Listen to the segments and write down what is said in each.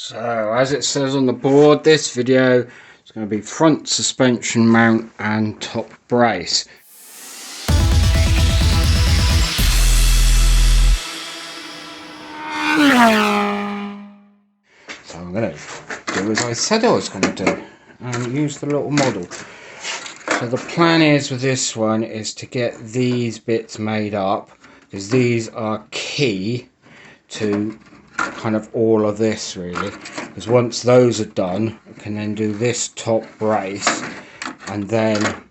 So as it says on the board, this video is going to be front suspension mount and top brace. So I'm going to do as I said I was going to do and use the little model. So the plan is with this one is to get these bits made up, because these are key to kind of all of this really, because once those are done I can then do this top brace and then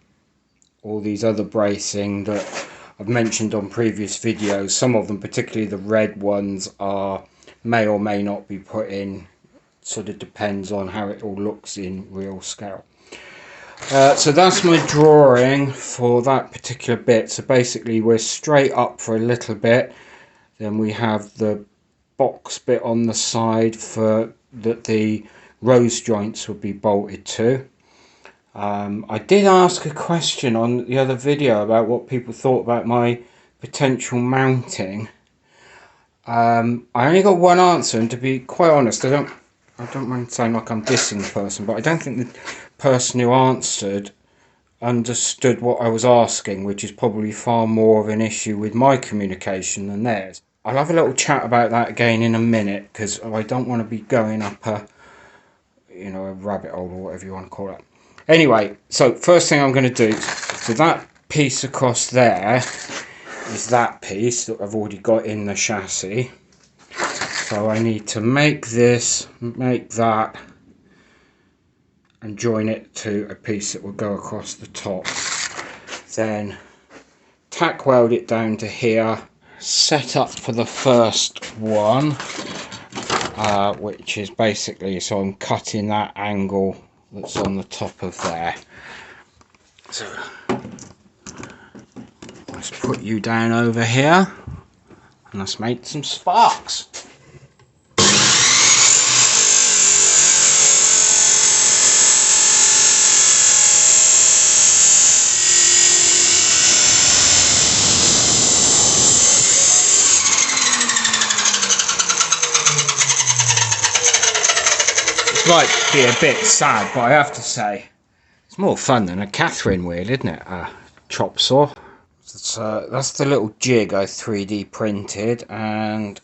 all these other bracing that I've mentioned on previous videos. Some of them, particularly the red ones, may or may not be put in, sort of depends on how it all looks in real scale. So that's my drawing for that particular bit. So basically we're straight up for a little bit, then we have the box bit on the side for that the rose joints would be bolted to. I did ask a question on the other video about what people thought about my potential mounting. I only got one answer, and to be quite honest, I don't mind saying like I'm dissing the person, but I don't think the person who answered understood what I was asking, which is probably far more of an issue with my communication than theirs. I'll have a little chat about that again in a minute, because I don't want to be going up a rabbit hole or whatever you want to call it. Anyway, so first thing I'm going to do, so that piece across there is that piece that I've already got in the chassis. So I need to make this, make that, and join it to a piece that will go across the top. Then tack weld it down to here, set up for the first one, which is basically, so I'm cutting that angle that's on the top of there. So let's put you down over here and let's make some sparks. Might be a bit sad, but I have to say it's more fun than a Catherine wheel, isn't it? A chop saw. So that's the little jig I 3D printed, and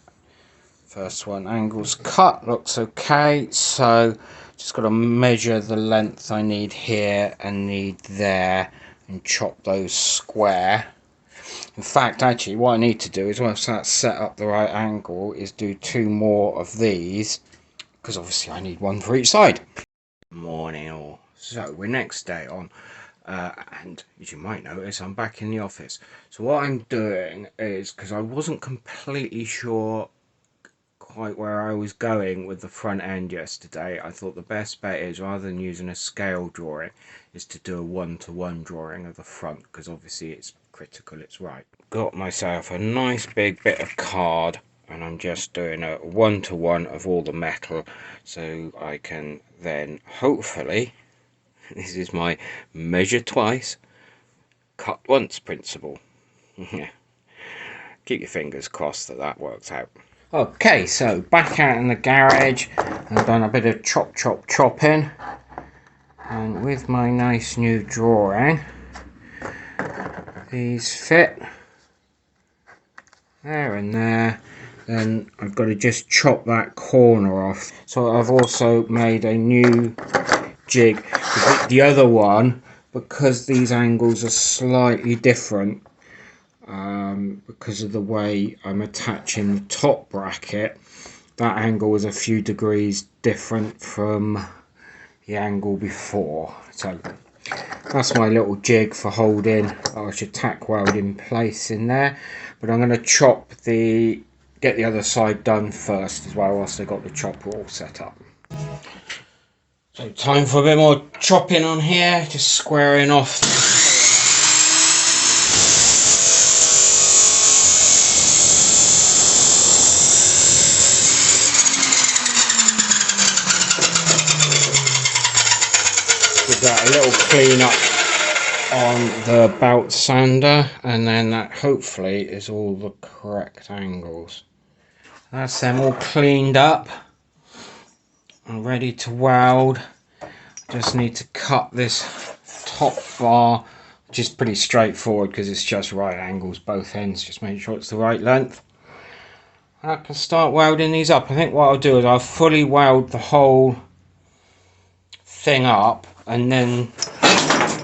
first one, angles cut, looks okay. So just got to measure the length I need here and need there and chop those square. In fact, actually what I need to do is, once that's set up the right angle, is do two more of these, because obviously I need one for each side. Morning all. So we're next day on, and as you might notice, I'm back in the office. So what I'm doing is, because I wasn't completely sure quite where I was going with the front end yesterday, I thought the best bet is, rather than using a scale drawing, is to do a one-to-one drawing of the front, because obviously it's critical, it's right. Got myself a nice big bit of card, and I'm just doing a one-to-one of all the metal, so I can then hopefully, this is my measure twice, cut once principle. Keep your fingers crossed that that works out. Okay, so back out in the garage, I've done a bit of chopping, and with my nice new drawing, these fit there and there. Then I've got to just chop that corner off. So I've also made a new jig. The other one, because these angles are slightly different, because of the way I'm attaching the top bracket, that angle is a few degrees different from the angle before. So that's my little jig for holding. I should tack weld in place in there, but I'm going to get the other side done first as well, whilst I got the chopper all set up. So time for a bit more chopping on here, just squaring off. Give that a little clean up on the belt sander, and then that hopefully is all the correct angles. That's them all cleaned up. and ready to weld. Just need to cut this top bar, which is pretty straightforward because it's just right angles both ends. Just make sure it's the right length. I can start welding these up. I think what I'll do is I'll fully weld the whole thing up and then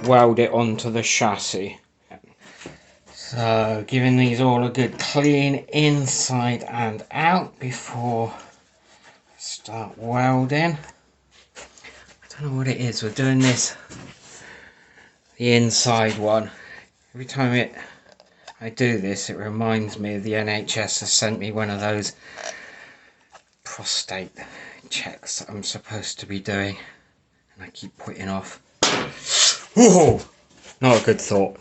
weld it onto the chassis. So giving these all a good clean inside and out before I start welding. I don't know what it is, we're doing this, the inside one. Every time I do this, it reminds me of the NHS has sent me one of those prostate checks that I'm supposed to be doing, and I keep putting off. Whoa! Not a good thought.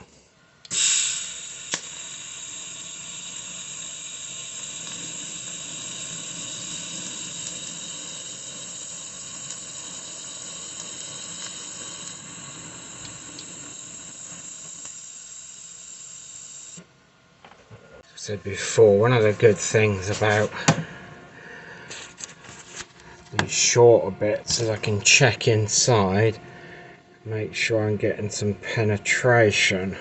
Said before, one of the good things about these shorter bits is I can check inside, make sure I'm getting some penetration,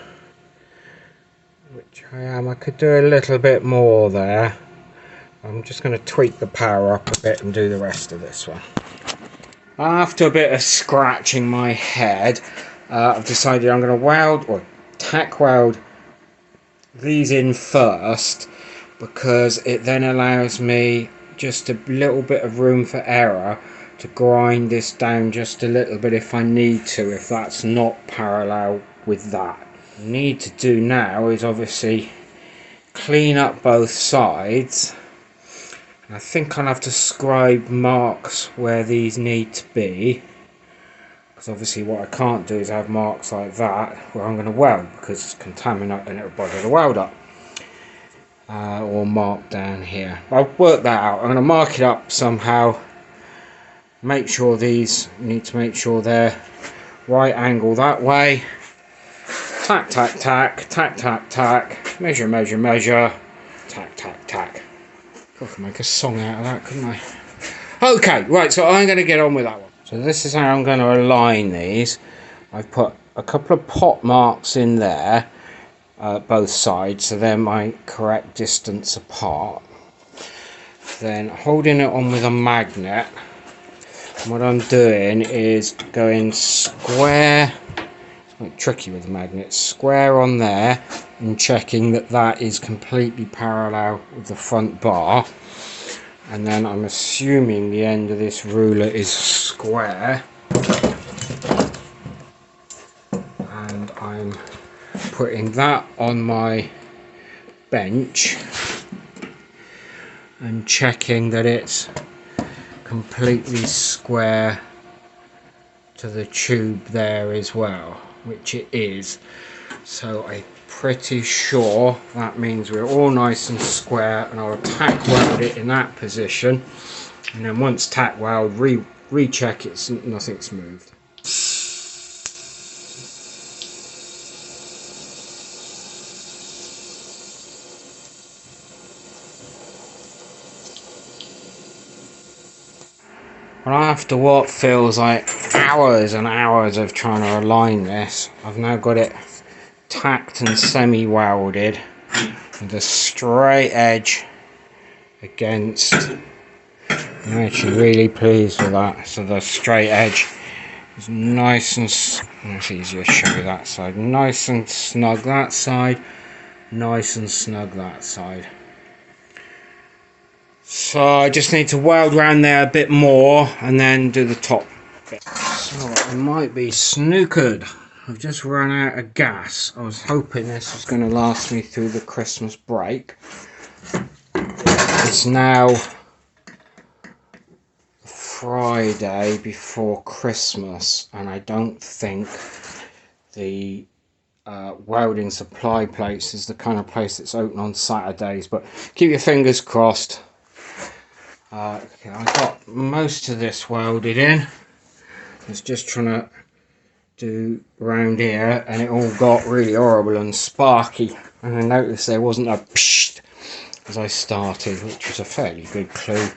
which I am. I could do a little bit more there. I'm just going to tweak the power up a bit and do the rest of this one. After a bit of scratching my head, I've decided I'm going to weld or tack weld these in first, because it then allows me just a little bit of room for error to grind this down just a little bit if I need to, if that's not parallel with that. What I need to do now is obviously clean up both sides. I think I'll have to scribe marks where these need to be, because obviously what I can't do is have marks like that where I'm going to weld, because it's contaminant and it'll bother the weld up. Or mark down here. I'll work that out. I'm going to mark it up somehow. Make sure these, need to make sure they're right angle that way. Tack, tack, tack, tack, tack, tack. Measure, measure, measure. Tack, tack, tack. I could make a song out of that, couldn't I? Okay, right, so I'm going to get on with that one. So this is how I'm going to align these. I've put a couple of pot marks in there, both sides, so they're my correct distance apart. Then holding it on with a magnet, and what I'm doing is going square, it's quite tricky with the magnet, square on there, and checking that that is completely parallel with the front bar. And then I'm assuming the end of this ruler is square, and I'm putting that on my bench and checking that it's completely square to the tube there as well, which it is. So I'm pretty sure that means we're all nice and square, and I'll tack weld it in that position, and then once tack weld, recheck it's nothing's moved. Well, after what feels like hours and hours of trying to align this, I've now got it tacked and semi-welded with a straight edge against. I'm actually really pleased with that. So the straight edge is nice and, it's easier to show you that side, nice and snug that side, nice and snug that side. So I just need to weld around there a bit more and then do the top bit. So I might be snookered. I've just run out of gas. I was hoping this was going to last me through the Christmas break. It's now Friday before Christmas, and I don't think the welding supply place is the kind of place that's open on Saturdays, but keep your fingers crossed. Okay, I got most of this welded in. I was just trying to do round here, and it all got really horrible and sparky, and I noticed there wasn't a psht as I started, which was a fairly good clue.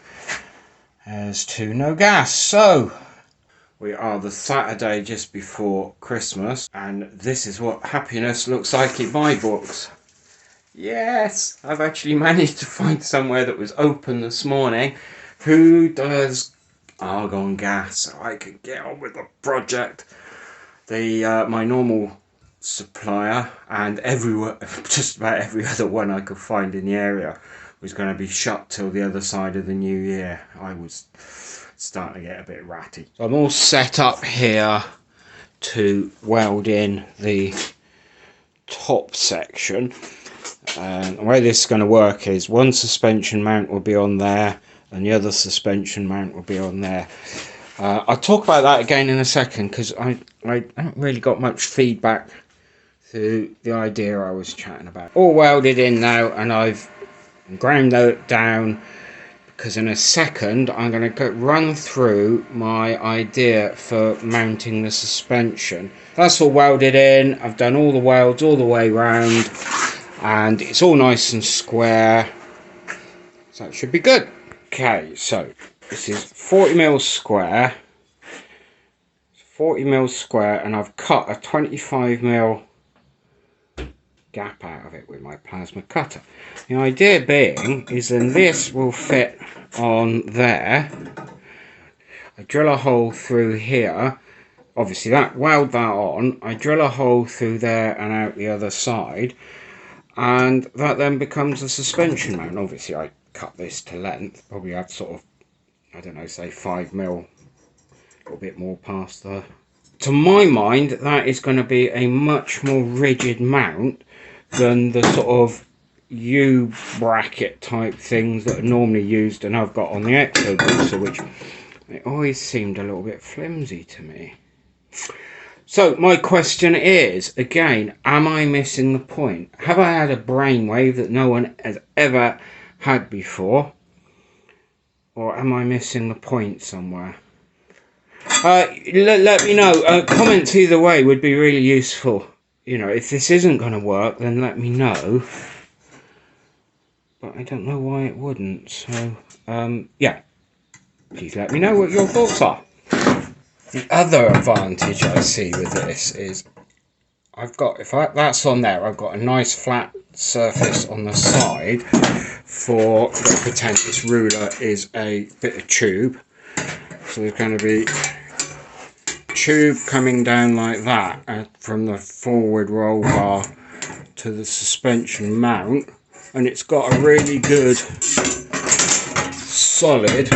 as to no gas. So we are the Saturday just before Christmas, and this is what happiness looks like in my books. Yes, I've actually managed to find somewhere that was open this morning who does argon gas, so I can get on with the project. My normal supplier and everywhere, just about every other one I could find in the area, was going to be shut till the other side of the new year. I was starting to get a bit ratty. So I'm all set up here to weld in the top section, and the way this is going to work is one suspension mount will be on there and the other suspension mount will be on there. I'll talk about that again in a second, because I haven't really got much feedback to the idea I was chatting about. All welded in now, and I've ground that down, because in a second I'm going to run through my idea for mounting the suspension. That's all welded in. I've done all the welds all the way round, and it's all nice and square, so it should be good. Okay, so this is 40mm square. 40mm square, and I've cut a 25mm gap out of it with my plasma cutter. The idea being is then this will fit on there. I drill a hole through here, obviously that weld that on, I drill a hole through there and out the other side, and that then becomes a suspension mount. Obviously I cut this to length, probably have sort of, I don't know, say 5mm, a little bit more past there. To my mind, that is going to be a much more rigid mount than the sort of U-bracket type things that are normally used and I've got on the Exo Booster, which they always seemed a little bit flimsy to me. So my question is, again, am I missing the point? Have I had a brainwave that no one has ever had before? Or am I missing the point somewhere? Let me know. Comments either way would be really useful. You know, if this isn't going to work, then let me know. But I don't know why it wouldn't. So, yeah. Please let me know what your thoughts are. The other advantage I see with this is I've got, that's on there, I've got a nice flat surface on the side for, pretend this ruler is a bit of tube. So there's going to be tube coming down like that from the forward roll bar to the suspension mount, and it's got a really good solid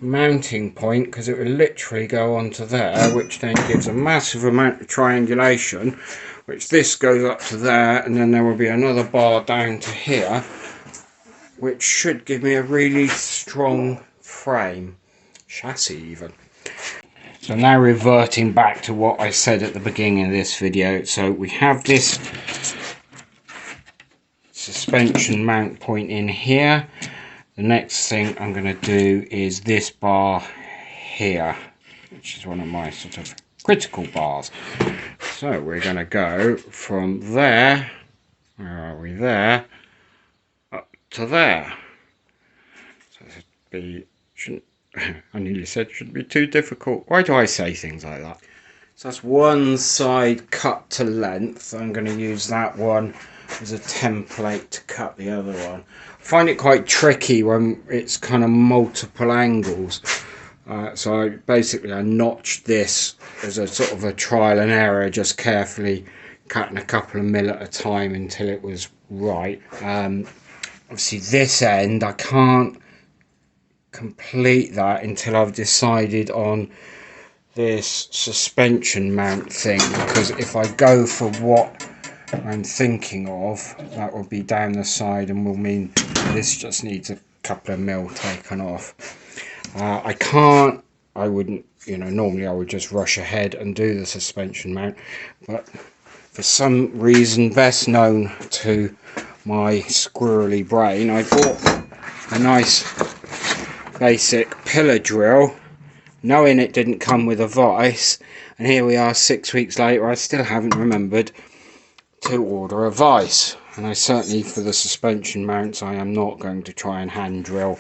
mounting point, because it will literally go onto there, which then gives a massive amount of triangulation, which this goes up to there, and then there will be another bar down to here, which should give me a really strong frame, chassis even. So now reverting back to what I said at the beginning of this video, so we have this suspension mount point in here. The next thing I'm going to do is this bar here, which is one of my sort of critical bars. So we're going to go from there, where are we, there, up to there. So this would be, I nearly said shouldn't be too difficult. Why do I say things like that? So that's one side cut to length. I'm going to use that one as a template to cut the other one. I find it quite tricky when it's kind of multiple angles. So I notched this as a sort of a trial and error, just carefully cutting a couple of mil at a time until it was right. Obviously this end I can't complete that until I've decided on this suspension mount thing, because if I go for what I'm thinking of, that will be down the side and will mean this just needs a couple of mil taken off. I wouldn't, you know, normally I would just rush ahead and do the suspension mount, but for some reason best known to my squirrely brain, I bought a nice basic pillar drill, knowing it didn't come with a vise, and here we are 6 weeks later, I still haven't remembered to order a vise. And I certainly, for the suspension mounts, I am not going to try and hand drill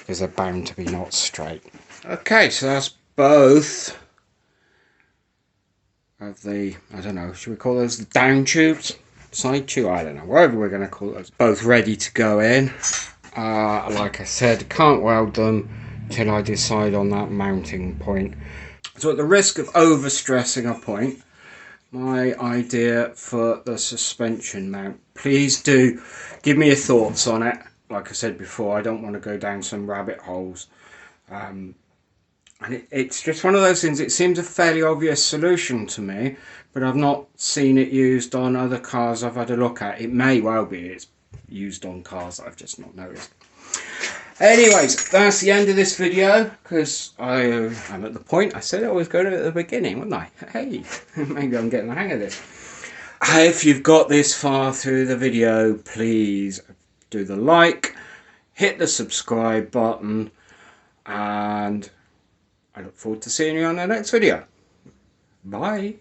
because they're bound to be not straight. Okay, so that's both of the, I don't know, should we call those the down tubes? Side tube? I don't know, whatever we're going to call those. Both ready to go in. Like I said, can't weld them till I decide on that mounting point. So at the risk of overstressing a point, my idea for the suspension mount, please do give me your thoughts on it. Like I said before, I don't want to go down some rabbit holes. And it's just one of those things, it seems a fairly obvious solution to me, but I've not seen it used on other cars I've had a look at. It may well be it's used on cars that I've just not noticed. Anyways, that's the end of this video, because I'm at the point I said I was going to at the beginning, wasn't I? Hey, maybe I'm getting the hang of this. If you've got this far through the video, please do the like, hit the subscribe button, and I look forward to seeing you on the next video. Bye.